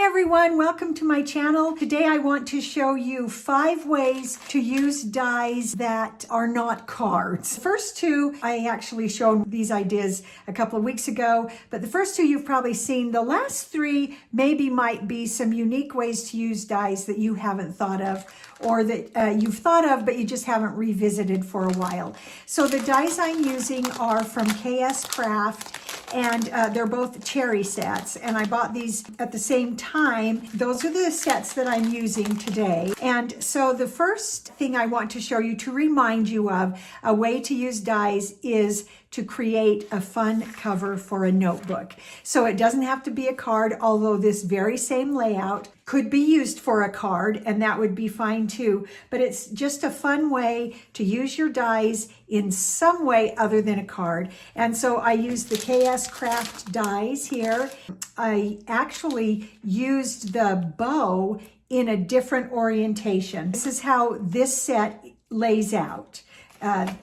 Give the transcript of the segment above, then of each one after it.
everyone, welcome to my channel. Today I want to show you 5 ways to use dies that are not cards. First two, I actually showed these ideas a couple of weeks ago, but the first two you've probably seen. The last 3 maybe might be some unique ways to use dies that you haven't thought of, or that you've thought of but you just haven't revisited for a while. So the dies I'm using are from KS Craft, and they're both cherry sets, and I bought these at the same time. Those are the sets that I'm using today. And so the first thing I want to show you, to remind you of a way to use dies, is to create a fun cover for a notebook. So it doesn't have to be a card, although this very same layout could be used for a card, and that would be fine too. But it's just a fun way to use your dies in some way other than a card. And so I used the KS Craft dies here. I actually used the bow in a different orientation. This is how this set lays out.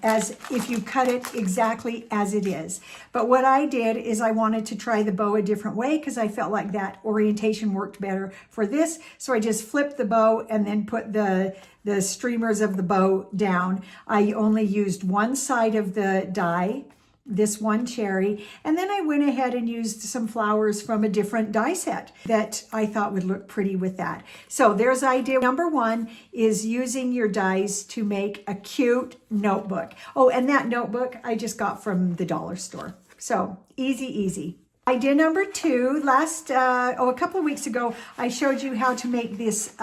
As if you cut it exactly as it is. But what I did is I wanted to try the bow a different way because I felt like that orientation worked better for this. So I just flipped the bow and then put the streamers of the bow down. I only used one side of the die, this one cherry, and then I went ahead and used some flowers from a different die set that I thought would look pretty with that. So there's idea number 1, is using your dies to make a cute notebook. Oh, and that notebook I just got from the dollar store. So easy, easy. Idea number 2, a couple of weeks ago, I showed you how to make this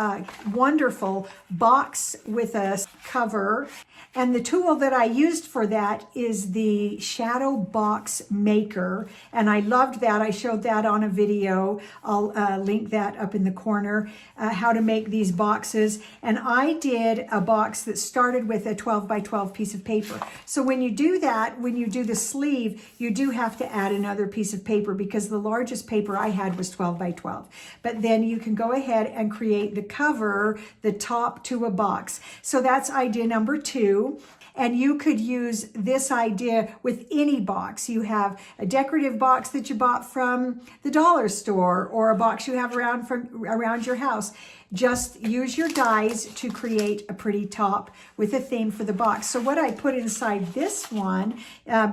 wonderful box with a cover. And the tool that I used for that is the Shadow Box Maker. And I loved that. I showed that on a video. I'll link that up in the corner, how to make these boxes. And I did a box that started with a 12 by 12 piece of paper. So when you do that, when you do the sleeve, you do have to add another piece of paper, because the largest paper I had was 12 by 12. But then you can go ahead and create the cover, the top to a box. So that's idea number 2. And you could use this idea with any box. You have a decorative box that you bought from the dollar store, or a box you have around your house. Just use your dies to create a pretty top with a theme for the box. So what I put inside this one,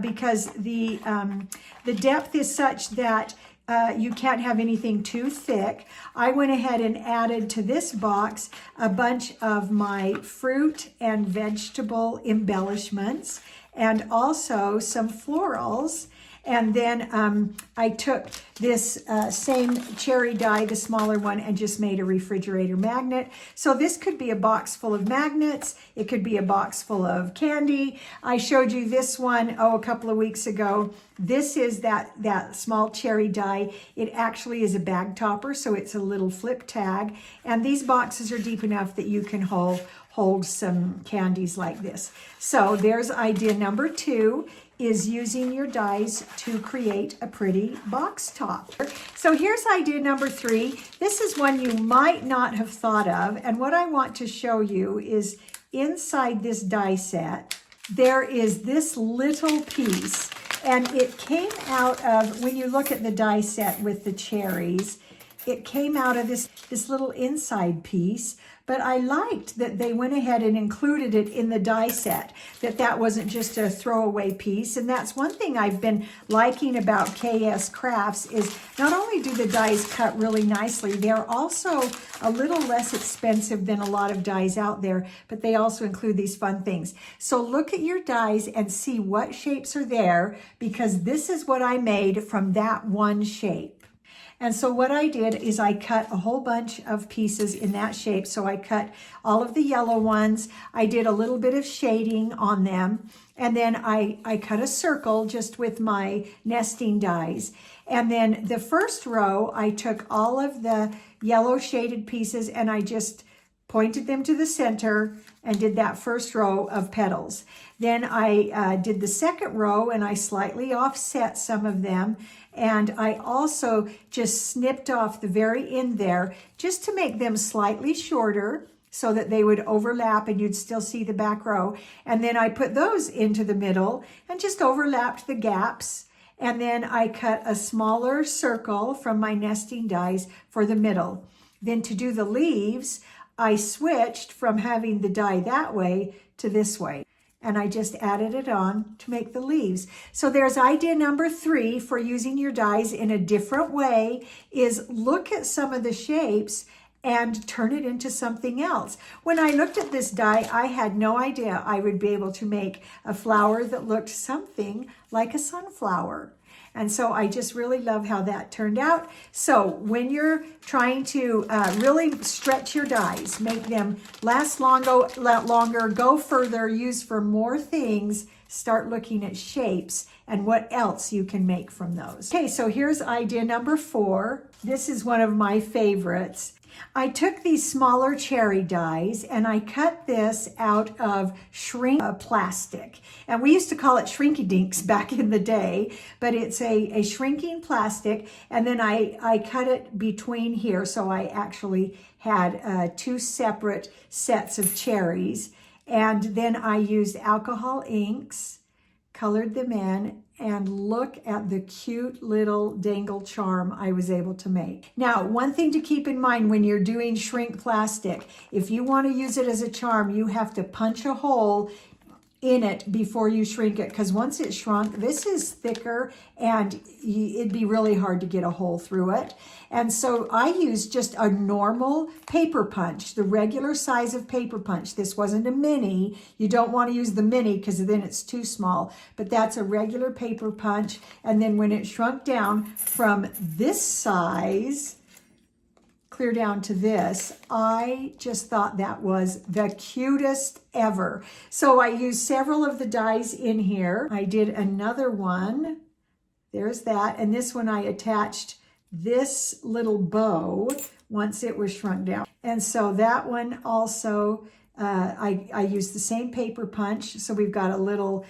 because the depth is such that you can't have anything too thick, I went ahead and added to this box a bunch of my fruit and vegetable embellishments, and also some florals. And then I took this same cherry die, the smaller one, and just made a refrigerator magnet. So this could be a box full of magnets. It could be a box full of candy. I showed you this one, a couple of weeks ago. This is that small cherry die. It actually is a bag topper, so it's a little flip tag. And these boxes are deep enough that you can hold some candies like this. So there's idea number 2, is using your dies to create a pretty box top. So here's idea number 3. This is one you might not have thought of, and what I want to show you is inside this die set, there is this little piece, and it came out of, when you look at the die set with the cherries, it came out of this little inside piece. But I liked that they went ahead and included it in the die set, that wasn't just a throwaway piece. And that's one thing I've been liking about KS Crafts, is not only do the dies cut really nicely, they're also a little less expensive than a lot of dies out there, but they also include these fun things. So look at your dies and see what shapes are there, because this is what I made from that one shape. And so what I did is I cut a whole bunch of pieces in that shape. So I cut all of the yellow ones. I did a little bit of shading on them. And then I cut a circle just with my nesting dies. And then the first row, I took all of the yellow shaded pieces and I just pointed them to the center and did that first row of petals. Then I did the second row and I slightly offset some of them. And I also just snipped off the very end there just to make them slightly shorter, so that they would overlap and you'd still see the back row. And then I put those into the middle and just overlapped the gaps And then I cut a smaller circle from my nesting dies for the middle. Then to do the leaves, I switched from having the die that way to this way. And I just added it on to make the leaves. So there's idea number 3 for using your dies in a different way, is look at some of the shapes and turn it into something else. When I looked at this die, I had no idea I would be able to make a flower that looked something like a sunflower. And so I just really love how that turned out. So when you're trying to really stretch your dies, make them last longer, go further, use for more things, start looking at shapes and what else you can make from those. Okay, so here's idea number 4. This is one of my favorites. I took these smaller cherry dies and I cut this out of shrink plastic. And we used to call it Shrinky Dinks back in the day, but it's a shrinking plastic. And then I cut it between here. So I actually had 2 separate sets of cherries. And then I used alcohol inks, colored them in, and look at the cute little dangle charm I was able to make. Now, one thing to keep in mind when you're doing shrink plastic, if you want to use it as a charm, you have to punch a hole in it before you shrink it, because once it's shrunk, this is thicker and it'd be really hard to get a hole through it. And so I used just a normal paper punch, the regular size of paper punch. This wasn't a mini. You don't want to use the mini because then it's too small, but that's a regular paper punch. And then when it shrunk down from this size, clear down to this, I just thought that was the cutest ever. So I used several of the dies in here. I did another one. There's that. And this one I attached this little bow once it was shrunk down. And so that one also, I used the same paper punch. So we've got a little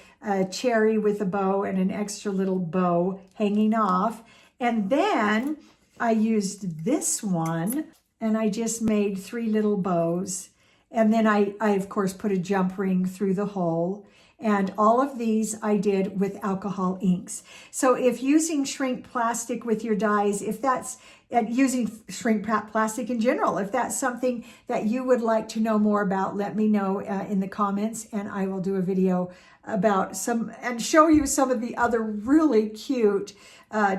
cherry with a bow and an extra little bow hanging off. And then I used this one and I just made 3 little bows. And then I of course put a jump ring through the hole. And all of these I did with alcohol inks. So if using shrink plastic with your dies, if that's using shrink plastic in general, if that's something that you would like to know more about, let me know in the comments and I will do a video about some and show you some of the other really cute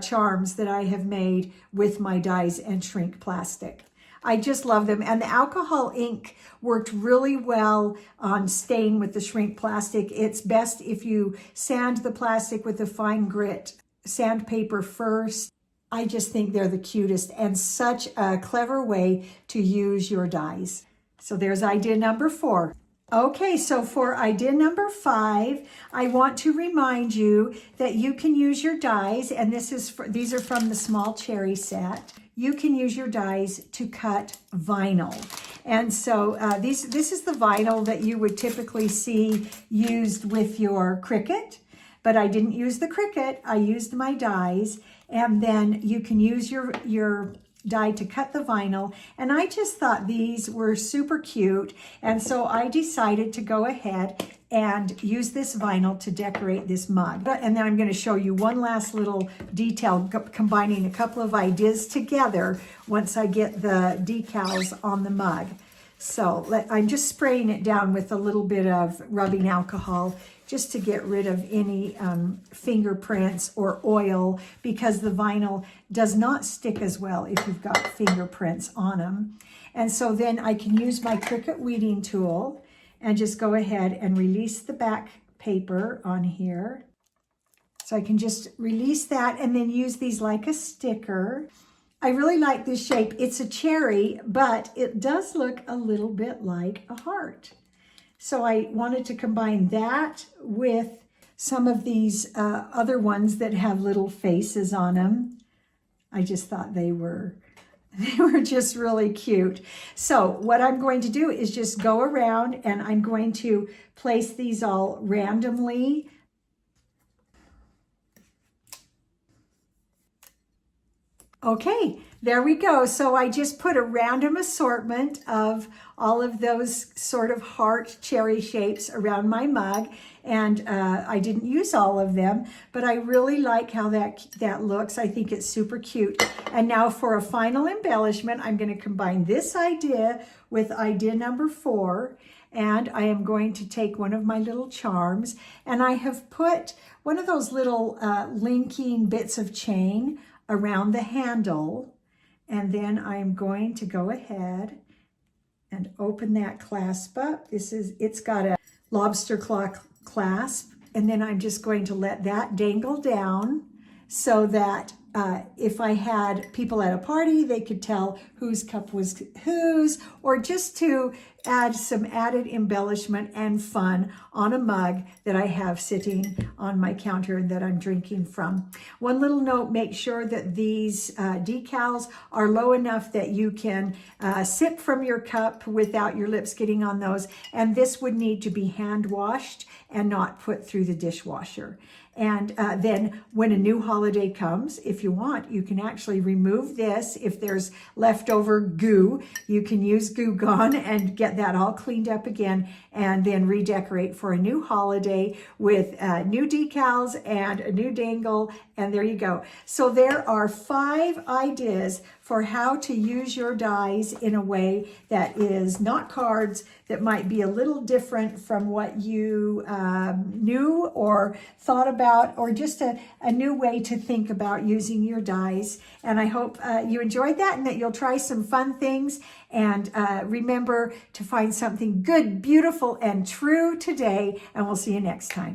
charms that I have made with my dies and shrink plastic. I just love them. And the alcohol ink worked really well on staying with the shrink plastic. It's best if you sand the plastic with a fine grit sandpaper first. I just think they're the cutest and such a clever way to use your dies. So there's idea number 4. Okay, so for idea number 5, I want to remind you that you can use your dies, and these are from the small cherry set. You can use your dies to cut vinyl. And so this is the vinyl that you would typically see used with your Cricut, but I didn't use the Cricut, I used my dies, and then you can use your die to cut the vinyl. And I just thought these were super cute. And so I decided to go ahead and use this vinyl to decorate this mug. And then I'm going to show you one last little detail, combining a couple of ideas together once I get the decals on the mug. So I'm just spraying it down with a little bit of rubbing alcohol just to get rid of any fingerprints or oil, because the vinyl does not stick as well if you've got fingerprints on them. And so then I can use my Cricut weeding tool and just go ahead and release the back paper on here. So I can just release that and then use these like a sticker. I really like this shape. It's a cherry, but it does look a little bit like a heart. So I wanted to combine that with some of these other ones that have little faces on them. I just thought they were just really cute. So what I'm going to do is just go around and I'm going to place these all randomly. Okay, there we go. So I just put a random assortment of all of those sort of heart cherry shapes around my mug, and I didn't use all of them, but I really like how that looks. I think it's super cute. And now for a final embellishment, I'm going to combine this idea with idea number 4, and I am going to take one of my little charms, and I have put one of those little linking bits of chain around the handle, and then I'm going to go ahead and open that clasp up. It's got a lobster claw clasp, and then I'm just going to let that dangle down so that if I had people at a party, they could tell whose cup was whose, or just to add some added embellishment and fun on a mug that I have sitting on my counter that I'm drinking from. One little note, make sure that these decals are low enough that you can sip from your cup without your lips getting on those. And this would need to be hand washed and not put through the dishwasher. And then when a new holiday comes, if you want, you can actually remove this. If there's leftover goo, you can use Goo Gone and get that all cleaned up again, and then redecorate for a new holiday with new decals and a new dangle, and there you go. So there are 5 ideas for how to use your dies in a way that is not cards, that might be a little different from what you knew or thought about, or just a new way to think about using your dies. And I hope you enjoyed that and that you'll try some fun things. And remember to find something good, beautiful, and true today. And we'll see you next time.